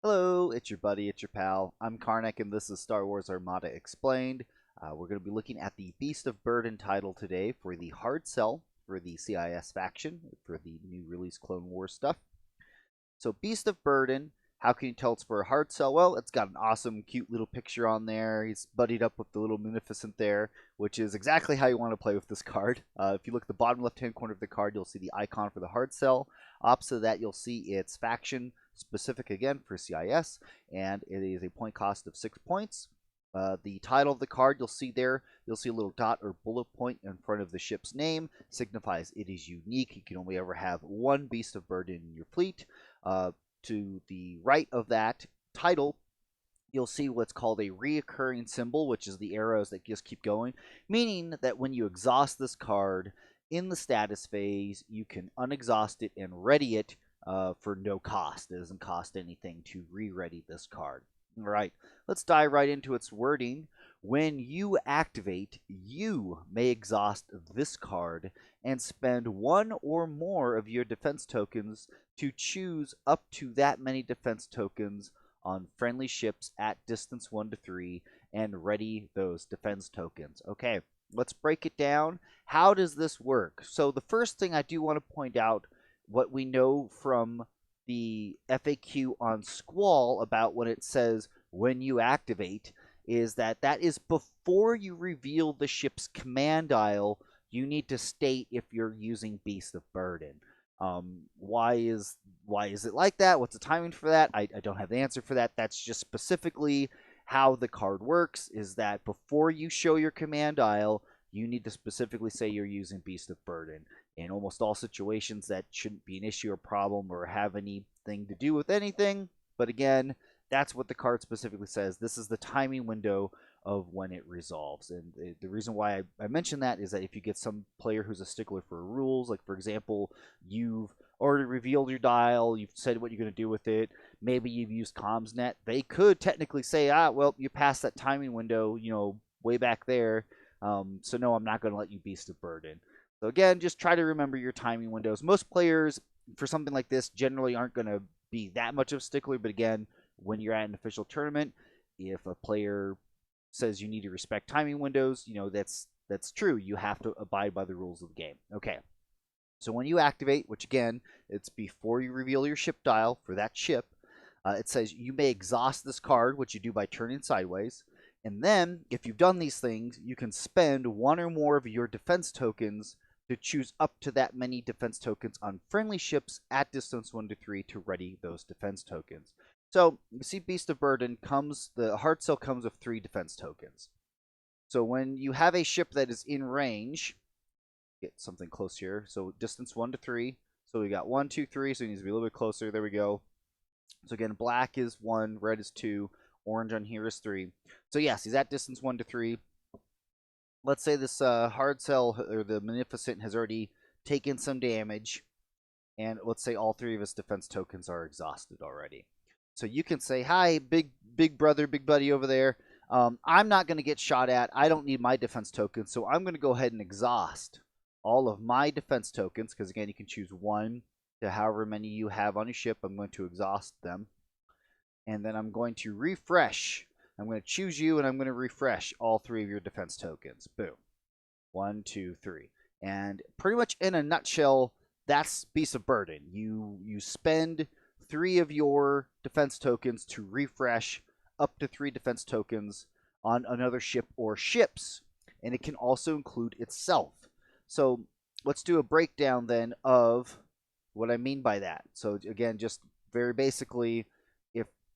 Hello, it's your buddy, it's your pal. I'm Karnak, and this is Star Wars Armada Explained. We're going to be looking at the Beast of Burden title today for the hard sell for the CIS faction for the new release Clone Wars stuff. So, Beast of Burden, how can you tell it's for a hard sell? Well, it's got an awesome, cute little picture on there. He's buddied up with the little Munificent there, which is exactly how you want to play with this card. If you look at the bottom left-hand corner of the card, you'll see the icon for the hard sell. Opposite of that, you'll see its faction specific again for CIS, and it is a point cost of 6 points. The title of the card you'll see there, you'll see a little dot or bullet point in front of the ship's name, signifies it is unique. You can only ever have one Beast of Burden in your fleet. To the right of that title, you'll see what's called a reoccurring symbol, which is the arrows that just keep going, meaning that when you exhaust this card in the status phase, you can unexhaust it and ready it for no cost. It doesn't cost anything to re-ready this card. All right, let's dive right into its wording. When you activate, you may exhaust this card and spend one or more of your defense tokens to choose up to that many defense tokens on friendly ships at distance 1 to 3 and ready those defense tokens. Okay, let's break it down. How does this work? So the first thing I do want to point out what we know from the FAQ on Squall about when it says when you activate is that that is before you reveal the ship's command dial. You need to state if you're using Beast of Burden. Why is it like that? What's the timing for that? I don't have the answer for that. That's just specifically how the card works, is that before you show your command dial, you need to specifically say you're using Beast of Burden. In almost all situations, that shouldn't be an issue or problem or have anything to do with anything. But again, that's what the card specifically says. This is the timing window of when it resolves. And the reason why I mention that is that if you get some player who's a stickler for rules, like for example, you've already revealed your dial, you've said what you're going to do with it, maybe you've used CommsNet, they could technically say, well, you passed that timing window, way back there. So no, I'm not going to let you Beast of Burden. So again, just try to remember your timing windows. Most players, for something like this, generally aren't going to be that much of a stickler. But again, when you're at an official tournament, if a player says you need to respect timing windows, that's true. You have to abide by the rules of the game. Okay. So when you activate, which again, it's before you reveal your ship dial for that ship, it says you may exhaust this card, which you do by turning sideways. And then, if you've done these things, you can spend one or more of your defense tokens to choose up to that many defense tokens on friendly ships at distance 1 to 3 to ready those defense tokens. So, you see Beast of Burden the hard sell comes with 3 defense tokens. So when you have a ship that is in range, get something close here. So distance 1 to 3. So we got 1, 2, 3, so it needs to be a little bit closer. There we go. So again, black is 1, red is 2, orange on here is 3. So yes, he's at distance 1 to 3. Let's say this hard sell, or the Munificent, has already taken some damage, and let's say all 3 of his defense tokens are exhausted already. So you can say, hi, big brother, big buddy over there. I'm not going to get shot at. I don't need my defense tokens, so I'm going to go ahead and exhaust all of my defense tokens, because again, you can choose 1 to however many you have on your ship. I'm going to exhaust them. And then I'm going to refresh. I'm going to choose you, and I'm going to refresh all 3 of your defense tokens. Boom. 1, 2, 3. And pretty much in a nutshell, that's Beast of Burden. You spend 3 of your defense tokens to refresh up to 3 defense tokens on another ship or ships. And it can also include itself. So let's do a breakdown then of what I mean by that. So again, just very basically,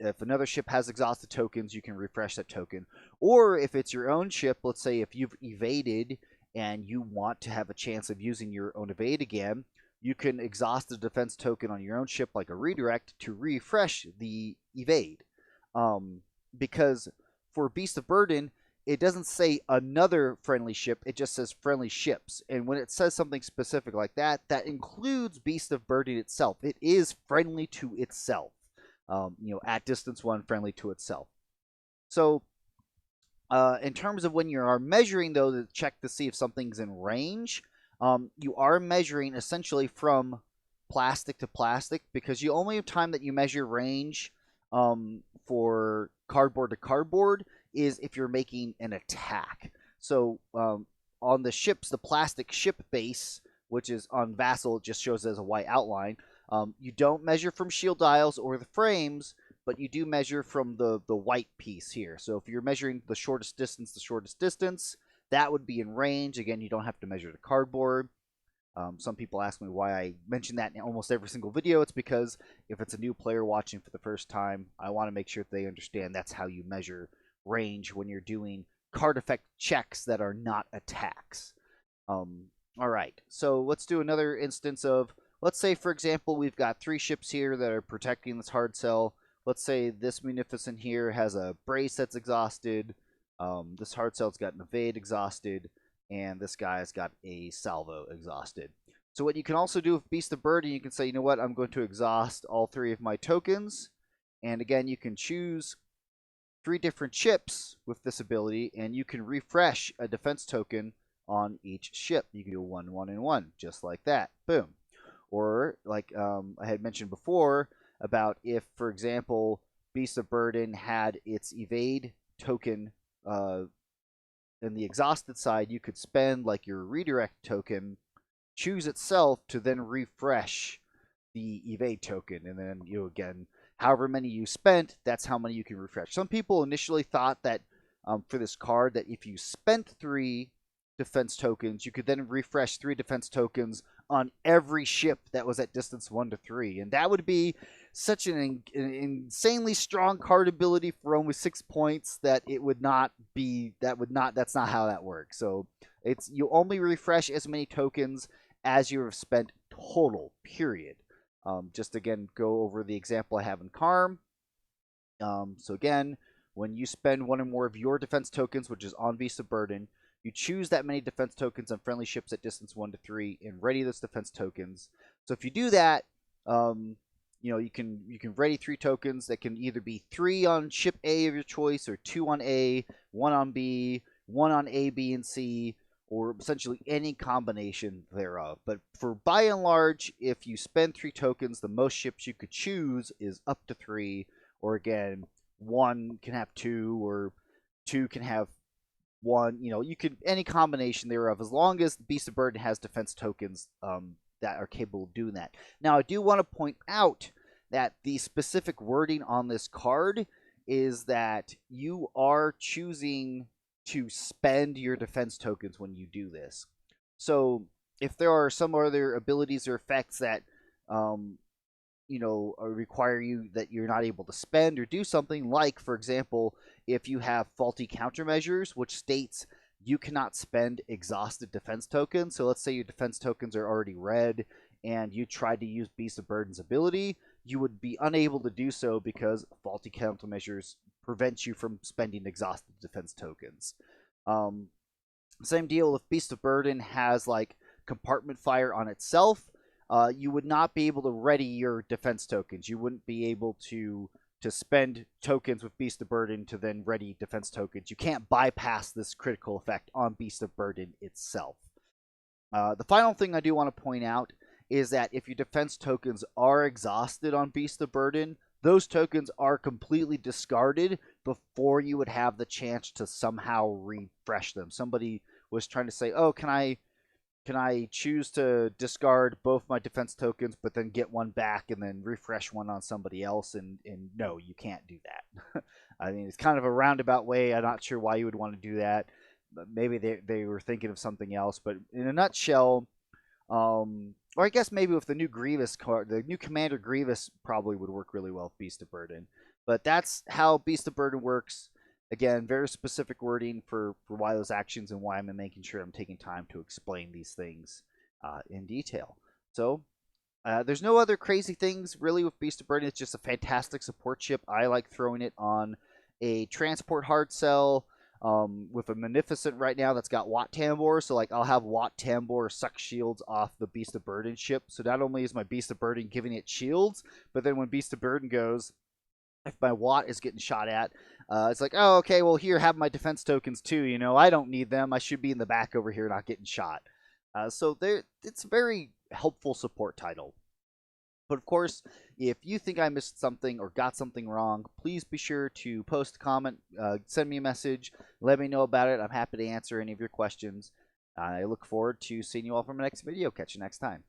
if another ship has exhausted tokens, you can refresh that token. Or if it's your own ship, let's say if you've evaded and you want to have a chance of using your own evade again, you can exhaust the defense token on your own ship like a redirect to refresh the evade. Because for Beast of Burden, it doesn't say another friendly ship, it just says friendly ships. And when it says something specific like that, that includes Beast of Burden itself. It is friendly to itself. At distance 1, friendly to itself. So, in terms of when you are measuring, though, to check to see if something's in range, you are measuring essentially from plastic to plastic, because you only have time that you measure range for cardboard to cardboard is if you're making an attack. So on the ships, the plastic ship base, which is on Vassal, it just shows as a white outline. You don't measure from shield dials or the frames, but you do measure from the white piece here. So if you're measuring the shortest distance, that would be in range. Again, you don't have to measure the cardboard. Some people ask me why I mention that in almost every single video. It's because if it's a new player watching for the first time, I want to make sure that they understand that's how you measure range when you're doing card effect checks that are not attacks. All right, so let's do another instance of, let's say, for example, we've got 3 ships here that are protecting this hard cell. Let's say this Munificent here has a brace that's exhausted. This hard cell's got an evade exhausted. And this guy's got a salvo exhausted. So what you can also do with Beast of Burden, you can say, you know what, I'm going to exhaust all 3 of my tokens. And again, you can choose 3 different ships with this ability, and you can refresh a defense token on each ship. You can do 1, 1, and 1, just like that. Boom. Or, like I had mentioned before, about if, for example, Beast of Burden had its evade token in the exhausted side, you could spend like your redirect token, choose itself to then refresh the evade token, and then you again, however many you spent, that's how many you can refresh. Some people initially thought that for this card that if you spent 3 defense tokens, you could then refresh 3 defense tokens on every ship that was at distance 1 to 3, and that would be such an insanely strong card ability for only 6 points that it would not be. That's not how that works. So it's, you only refresh as many tokens as you have spent total. Period. Just again, go over the example I have in KARM. So again, when you spend 1 or more of your defense tokens, which is on Beast of Burden, you choose that many defense tokens on friendly ships at distance 1 to 3 and ready those defense tokens. So if you do that, you know, you can ready 3 tokens that can either be 3 on ship A of your choice, or 2 on A, 1 on B, 1 on A, B, and C, or essentially any combination thereof. But for by and large, if you spend 3 tokens, the most ships you could choose is up to 3, or again, 1 can have 2, or 2 can have 1. You know, you could, any combination thereof, as long as Beast of Burden has defense tokens that are capable of doing that. Now, I do want to point out that the specific wording on this card is that you are choosing to spend your defense tokens when you do this. So if there are some other abilities or effects that you know, require you that you're not able to spend or do something, like, for example, if you have faulty countermeasures, which states you cannot spend exhausted defense tokens. So let's say your defense tokens are already red and you tried to use Beast of Burden's ability, you would be unable to do so because faulty countermeasures prevent you from spending exhausted defense tokens. Same deal if Beast of Burden has like compartment fire on itself, you would not be able to ready your defense tokens. You wouldn't be able to spend tokens with Beast of Burden to then ready defense tokens. You can't bypass this critical effect on Beast of Burden itself. The final thing I do want to point out is that if your defense tokens are exhausted on Beast of Burden, those tokens are completely discarded before you would have the chance to somehow refresh them. Somebody was trying to say, oh, can I choose to discard both my defense tokens but then get 1 back and then refresh 1 on somebody else? And no, you can't do that. I mean, it's kind of a roundabout way. I'm not sure why you would want to do that. Maybe they were thinking of something else. But in a nutshell, or I guess maybe with the new Grievous card, the new Commander Grievous probably would work really well with Beast of Burden. But that's how Beast of Burden works. Again, very specific wording for why those actions and why I'm making sure I'm taking time to explain these things in detail. So there's no other crazy things really with Beast of Burden. It's just a fantastic support chip. I like throwing it on a transport hard cell with a Munificent right now that's got Wat Tambor. So like I'll have Wat Tambor suck shields off the Beast of Burden ship. So not only is my Beast of Burden giving it shields, but then when Beast of Burden goes, if my Watt is getting shot at, it's like, oh, okay, well, here, have my defense tokens too. You know, I don't need them. I should be in the back over here, not getting shot. So it's a very helpful support title. But of course, if you think I missed something or got something wrong, please be sure to post a comment, send me a message, let me know about it. I'm happy to answer any of your questions. I look forward to seeing you all from the next video. Catch you next time.